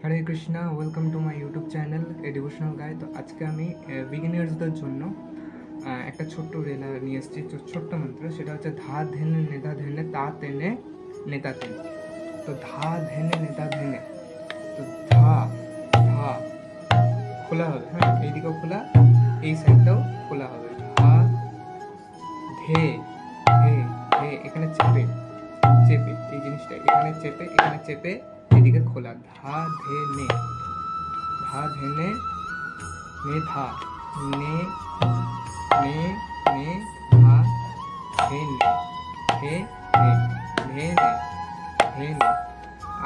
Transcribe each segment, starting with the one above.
Hare Krishna, welcome to my YouTube channel এ devotional guy. তো আজকে আমি বিগিনার্সদের জন্য একটা ছোট্ট রেলা নিয়ে এসেছি, ছোট্ট মন্ত্র। সেটা হচ্ছে ধা ধেনে নেতা ধেনে তা তেনে নেতা তেনে। তো ধা ধেনে নেতা ধেনে, তো ধা ধা খোলা হবে, হ্যাঁ, এইদিকেও খোলা, এই সাইডটাও খোলা হবে। ধা ধে ধে ধে, এখানে চেপে চেপে, এই জিনিসটা এখানে চেপে, এখানে চেপে, এদিকে খোলা। ধা ধে নে, ধা ধেনে নে, ধা নে নে নে, ধা ধে নে, ধে নে, ধে নে, ধে নে।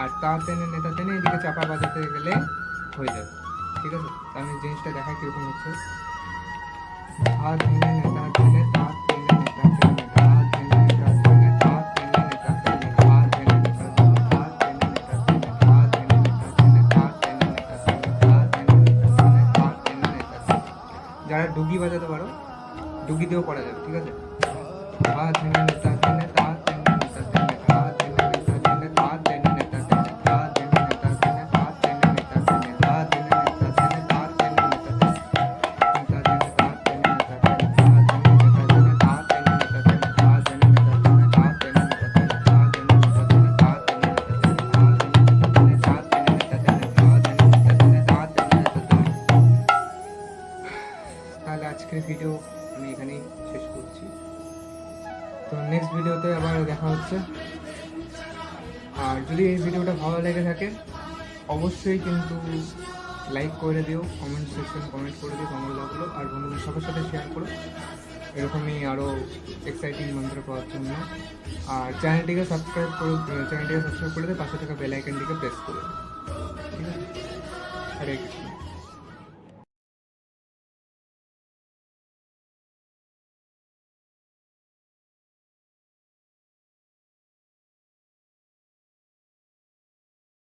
আর তা টেনে নেতা টেনে এদিকে চাপা বাজাতে গেলে হয়ে যাবে। ঠিক আছে, আমি জিনিসটা দেখাই কিরকম হচ্ছে। ধা ধেনে নেতা টেনে, তা টেনে নেতা টেনে, ধা ধেনে নেতা টেনে, তা টেনে নেতা টেনে, ধা ধেনে নেতা টেনে, তা টেনে নেতা টেনে, ধা ধেনে নেতা টেনে, তা টেনে নেতা টেনে, ধা ধেনে নেতা টেনে, তা টেনে নেতা টেনে। যারা ডুগি বাজাতে পারো, ডুগি দিয়েও করা যাবে। ঠিক আছে, ধা ধেনে নেতা টেনে, তা টেনে নেতা টেনে, ধা ধেনে নেতা টেনে, তা টেনে নেতা টেনে, ধা ধেনে নেতা টেনে, তা টেনে নেতা টেনে, ধা ধেনে নেতা টেনে, তা টেনে নেতা টেনে, নেতা টেনে, তা টেনে নেতা টেনে, ধা ধেনে নেতা টেনে, তা টেনে নেতা টেনে, ধা ধেনে নেতা টেনে, তা টেনে নেতা টেনে, ধা ধেনে নেতা টেনে, তা টেনে নেতা টেনে, ধা ধেনে নেতা টেনে, তা টেনে নেতা টেনে, ধা ধেনে নেতা টেনে, তা টেনে নেতা টেনে। তাহলে আজকের ভিডিও আমি এখানেই শেষ করছি। তো নেক্সট ভিডিওতে আবার দেখা হচ্ছে। আর যদি এই ভিডিওটা ভালো লেগে থাকে অবশ্যই কিন্তু লাইক করে দিও, কমেন্ট সেকশন কমেন্ট করে দিও কেমন লাগলো, আর বন্ধুদের সবার সাথে শেয়ার করো এরকমই আরও এক্সাইটিং মন্ত্র পাওয়ার জন্য। আর চ্যানেলটিকে সাবস্ক্রাইব করে দিও, পাশে থাকা বেল আইকনটিকে প্রেস করে দিও। ঠিক আছে, হরে কৃষ্ণ।